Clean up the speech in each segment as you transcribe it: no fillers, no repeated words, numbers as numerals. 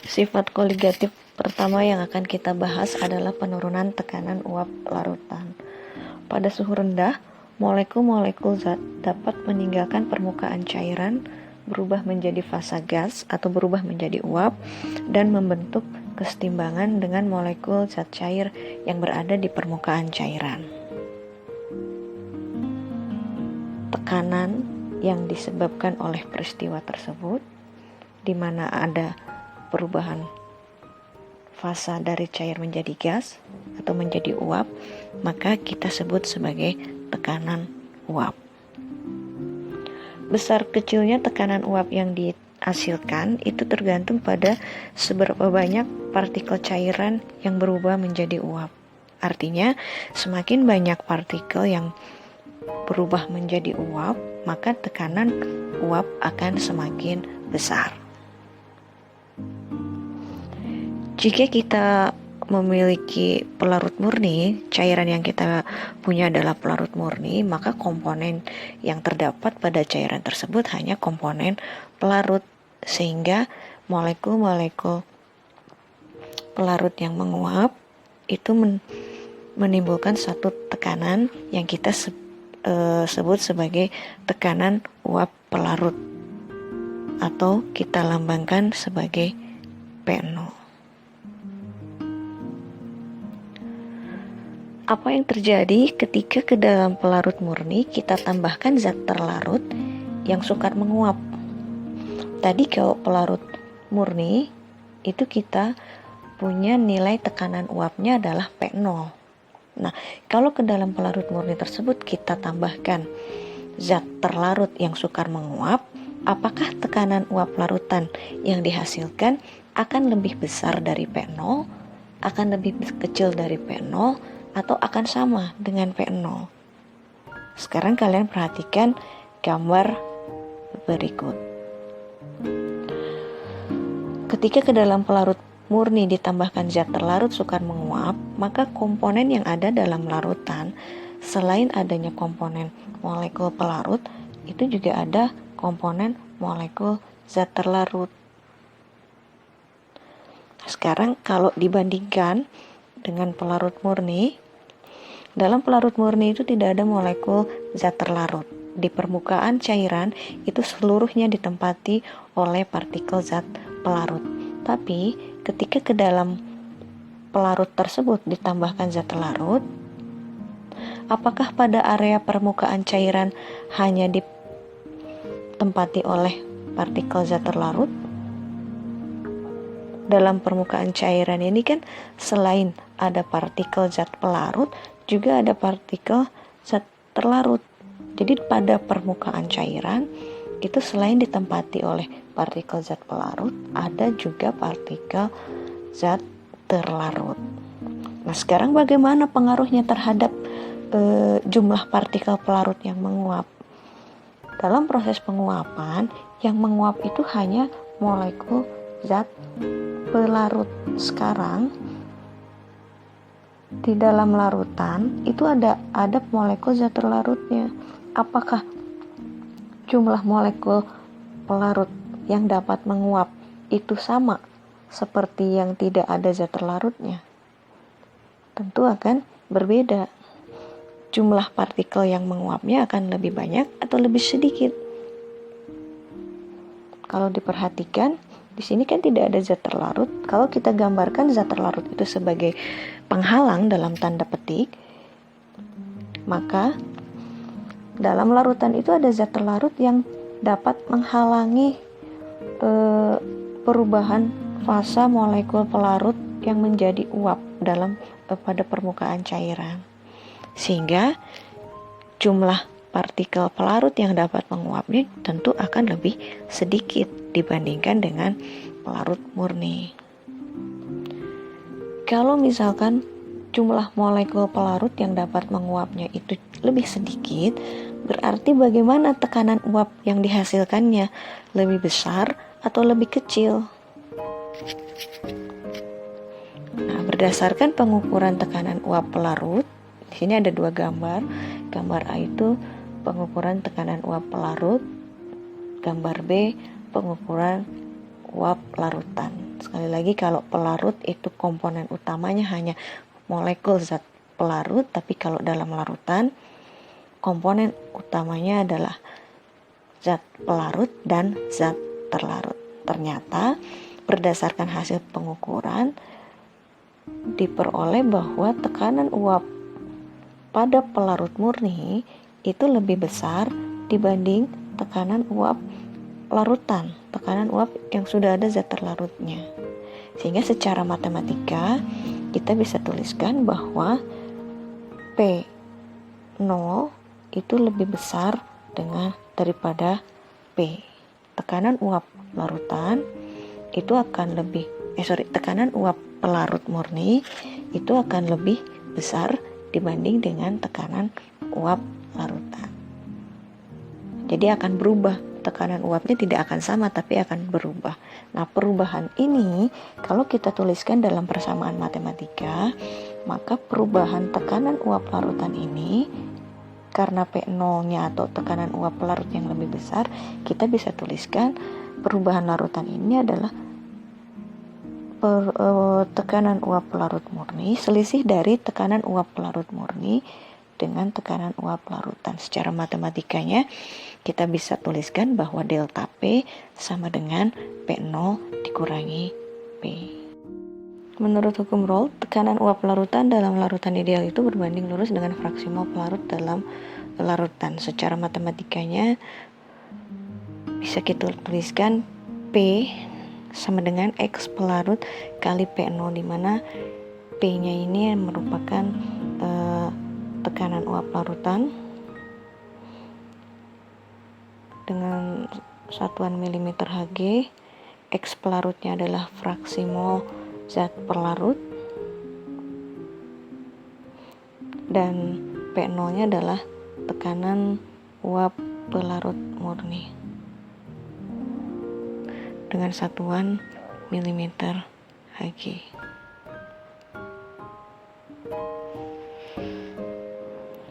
Sifat koligatif pertama yang akan kita bahas adalah penurunan tekanan uap larutan. Pada suhu rendah, molekul-molekul zat dapat meninggalkan permukaan cairan, berubah menjadi fasa gas atau berubah menjadi uap, dan membentuk kesetimbangan dengan molekul zat cair yang berada di permukaan cairan. Tekanan yang disebabkan oleh peristiwa tersebut, di mana ada perubahan fasa dari cair menjadi gas atau menjadi uap, maka kita sebut sebagai tekanan uap. Besar kecilnya tekanan uap yang dihasilkan itu tergantung pada seberapa banyak partikel cairan yang berubah menjadi uap. Artinya, semakin banyak partikel yang berubah menjadi uap, maka tekanan uap akan semakin besar. Jika kita memiliki pelarut murni, cairan yang kita punya adalah pelarut murni, maka komponen yang terdapat pada cairan tersebut hanya komponen pelarut, sehingga molekul-molekul pelarut yang menguap itu menimbulkan suatu tekanan yang kita sebut sebagai tekanan uap pelarut, atau kita lambangkan sebagai P0. Apa yang terjadi ketika ke dalam pelarut murni kita tambahkan zat terlarut yang sukar menguap? Tadi kalau pelarut murni itu kita punya nilai tekanan uapnya adalah P0. Nah, kalau ke dalam pelarut murni tersebut kita tambahkan zat terlarut yang sukar menguap, apakah tekanan uap larutan yang dihasilkan akan lebih besar dari P0, akan lebih kecil dari P0, atau akan sama dengan P0? Sekarang kalian perhatikan gambar berikut. Ketika ke dalam pelarut murni ditambahkan zat terlarut sukar menguap, maka komponen yang ada dalam larutan, selain adanya komponen molekul pelarut, itu juga ada komponen molekul zat terlarut. Sekarang kalau dibandingkan dengan pelarut murni, dalam pelarut murni itu tidak ada molekul zat terlarut. Di permukaan cairan itu seluruhnya ditempati oleh partikel zat pelarut. Tapi ketika ke dalam pelarut tersebut ditambahkan zat terlarut, apakah pada area permukaan cairan hanya ditempati oleh partikel zat terlarut? Dalam permukaan cairan ini kan selain ada partikel zat pelarut, juga ada partikel zat terlarut. Jadi pada permukaan cairan itu selain ditempati oleh partikel zat pelarut, ada juga partikel zat terlarut. Nah, sekarang bagaimana pengaruhnya terhadap jumlah partikel pelarut yang menguap? Dalam proses penguapan, yang menguap itu hanya molekul zat pelarut. Sekarang di dalam larutan itu ada molekul zat terlarutnya. Apakah jumlah molekul pelarut yang dapat menguap itu sama seperti yang tidak ada zat terlarutnya? Tentu akan berbeda. Jumlah partikel yang menguapnya akan lebih banyak atau lebih sedikit. Kalau diperhatikan, di sini kan tidak ada zat terlarut. Kalau kita gambarkan zat terlarut itu sebagai penghalang dalam tanda petik, maka dalam larutan itu ada zat terlarut yang dapat menghalangi perubahan fasa molekul pelarut yang menjadi uap pada permukaan cairan, sehingga jumlah partikel pelarut yang dapat menguapnya tentu akan lebih sedikit dibandingkan dengan pelarut murni. Kalau misalkan jumlah molekul pelarut yang dapat menguapnya itu lebih sedikit, berarti bagaimana tekanan uap yang dihasilkannya? Lebih besar atau lebih kecil? Nah, berdasarkan pengukuran tekanan uap pelarut, di sini ada dua gambar. Gambar A itu pengukuran tekanan uap pelarut, gambar B pengukuran uap larutan. Sekali lagi, kalau pelarut itu komponen utamanya hanya molekul zat pelarut, tapi kalau dalam larutan komponen utamanya adalah zat pelarut dan zat terlarut. Ternyata berdasarkan hasil pengukuran diperoleh bahwa tekanan uap pada pelarut murni itu lebih besar dibanding tekanan uap larutan, tekanan uap yang sudah ada zat terlarutnya. Sehingga secara matematika kita bisa tuliskan bahwa P0 itu lebih besar daripada P. Tekanan uap larutan itu akan lebih tekanan uap pelarut murni itu akan lebih besar dibanding dengan tekanan uap larutan. Jadi akan berubah, tekanan uapnya tidak akan sama tapi akan berubah. Nah, perubahan ini kalau kita tuliskan dalam persamaan matematika, maka perubahan tekanan uap larutan ini karena P0-nya atau tekanan uap pelarut yang lebih besar, kita bisa tuliskan perubahan larutan ini adalah tekanan uap pelarut murni selisih dari tekanan uap pelarut murni dengan tekanan uap larutan. Secara matematikanya kita bisa tuliskan bahwa delta P sama dengan P0 dikurangi P. Menurut hukum Rolle, tekanan uap larutan dalam larutan ideal itu berbanding lurus dengan fraksi mol pelarut dalam larutan. Secara matematikanya bisa kita tuliskan P sama dengan X pelarut kali P0, di mana P-nya ini merupakan tekanan uap larutan dengan satuan milimeter Hg, X pelarutnya adalah fraksi mol zat pelarut, dan P0-nya adalah tekanan uap pelarut murni dengan satuan milimeter Hg.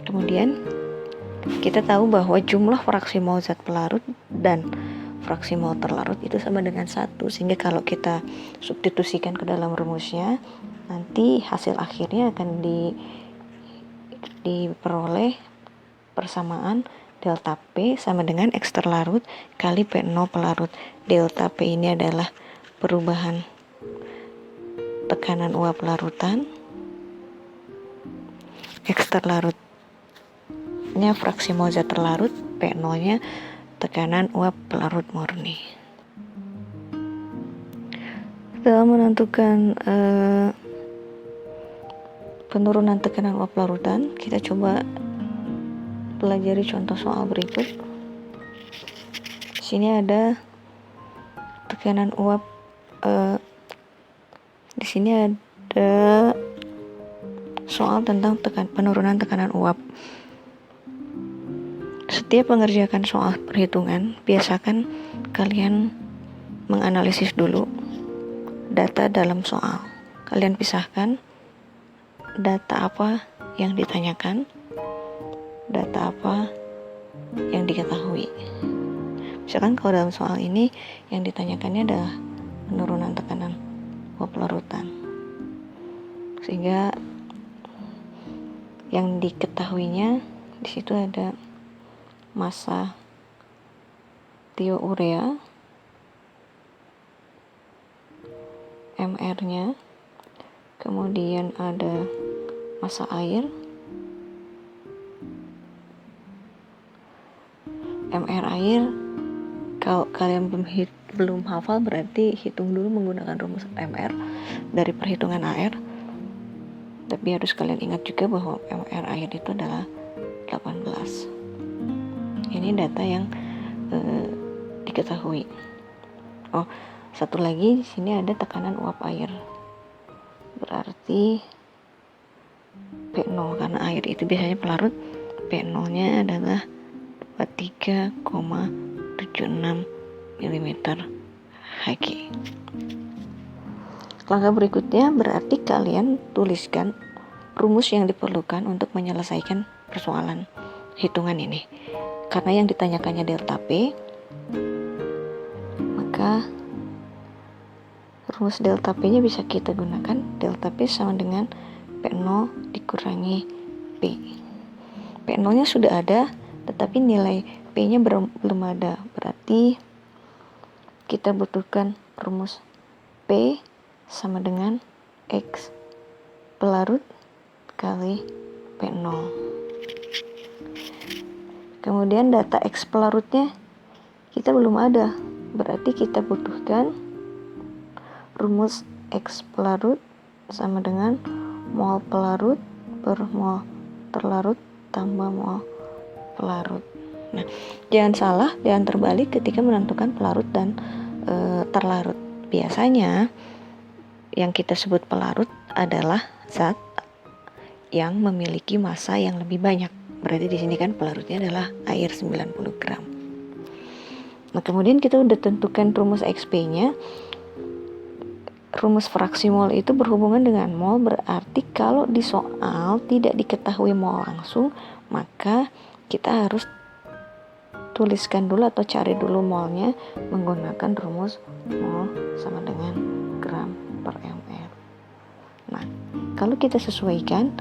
Kemudian kita tahu bahwa jumlah fraksi mol zat pelarut dan fraksi mol terlarut itu sama dengan 1, sehingga kalau kita substitusikan ke dalam rumusnya, nanti hasil akhirnya akan diperoleh persamaan delta P sama dengan X terlarut kali P0 pelarut. Delta P ini adalah perubahan tekanan uap larutan, X terlarutnya fraksi mol zat terlarut, P0-nya tekanan uap pelarut murni. Dalam menentukan penurunan tekanan uap larutan, kita coba pelajari contoh soal berikut. Di sini ada tekanan uap. Di sini ada soal tentang penurunan tekanan uap. Setiap mengerjakan soal perhitungan, biasakan kalian menganalisis dulu data dalam soal. Kalian pisahkan data apa yang ditanyakan, data apa yang diketahui. Misalkan kalau dalam soal ini yang ditanyakannya adalah penurunan tekanan uap larutan, sehingga yang diketahuinya di situ ada massa thiourea, MR-nya, kemudian ada massa air, MR air. Kalau kalian belum hafal, berarti hitung dulu menggunakan rumus MR dari perhitungan AR. Tapi harus kalian ingat juga bahwa MR air itu adalah 18. Ini data yang diketahui. Oh, satu lagi di sini ada tekanan uap air. Berarti P0, karena air itu biasanya pelarut, P0-nya adalah 23,76 mm Hg. Langkah berikutnya berarti kalian tuliskan rumus yang diperlukan untuk menyelesaikan persoalan hitungan ini. Karena yang ditanyakannya delta P, maka rumus delta P nya bisa kita gunakan. Delta P sama dengan P0 dikurangi P. P0 nya sudah ada, tetapi nilai P nya belum ada. Berarti kita butuhkan rumus P sama dengan X pelarut kali P0. Kemudian data X pelarutnya kita belum ada, berarti kita butuhkan rumus X pelarut sama dengan mol pelarut per mol terlarut tambah mol pelarut. Nah, jangan salah, jangan terbalik ketika menentukan pelarut dan terlarut. Biasanya yang kita sebut pelarut adalah zat yang memiliki massa yang lebih banyak. Berarti di sini kan pelarutnya adalah air 90 gram. Nah, kemudian kita udah tentukan rumus XP-nya. Rumus fraksi mol itu berhubungan dengan mol, berarti kalau di soal tidak diketahui mol langsung, maka kita harus tuliskan dulu atau cari dulu molnya menggunakan rumus mol sama dengan gram per ml. Nah, kalau kita sesuaikan,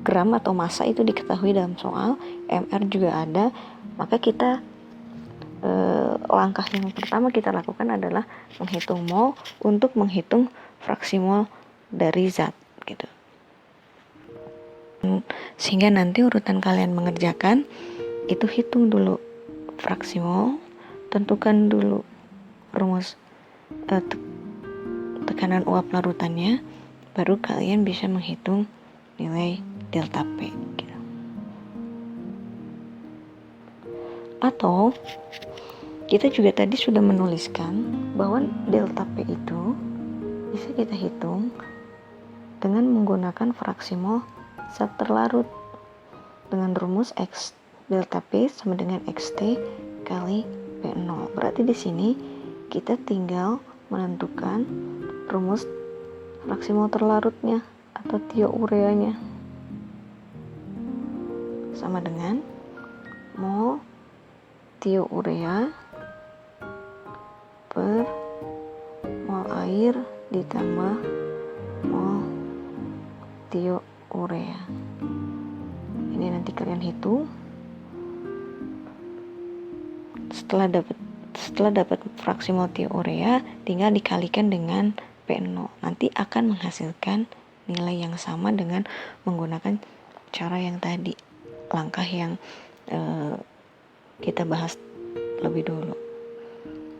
gram atau massa itu diketahui dalam soal, mr juga ada, maka kita langkah yang pertama kita lakukan adalah menghitung mol untuk menghitung fraksi mol dari zat gitu. Sehingga nanti urutan kalian mengerjakan itu hitung dulu fraksi mol, tentukan dulu rumus tekanan uap larutannya, baru kalian bisa menghitung nilai delta P gitu. Atau kita juga tadi sudah menuliskan bahwa delta P itu bisa kita hitung dengan menggunakan fraksi mol zat terlarut dengan rumus X delta P sama dengan XT kali P0. Berarti di sini kita tinggal menentukan rumus fraksi mol terlarutnya atau thioureanya sama dengan mol thiourea per mol air ditambah mol thiourea. Ini nanti kalian hitung. Setelah dapat fraksi mol thiourea, tinggal dikalikan dengan P0. Nanti akan menghasilkan nilai yang sama dengan menggunakan cara yang tadi, langkah yang kita bahas lebih dulu.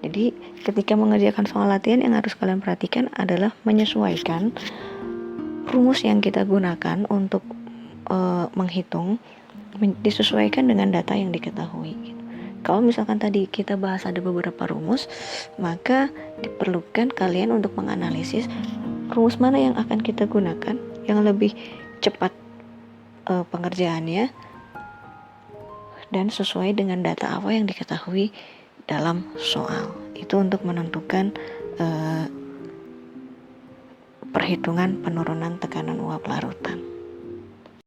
Jadi ketika mengerjakan soal latihan, yang harus kalian perhatikan adalah menyesuaikan rumus yang kita gunakan untuk menghitung, disesuaikan dengan data yang diketahui. Kalau misalkan tadi kita bahas ada beberapa rumus, maka diperlukan kalian untuk menganalisis rumus mana yang akan kita gunakan yang lebih cepat pengerjaannya dan sesuai dengan data apa yang diketahui dalam soal. Itu untuk menentukan perhitungan penurunan tekanan uap larutan.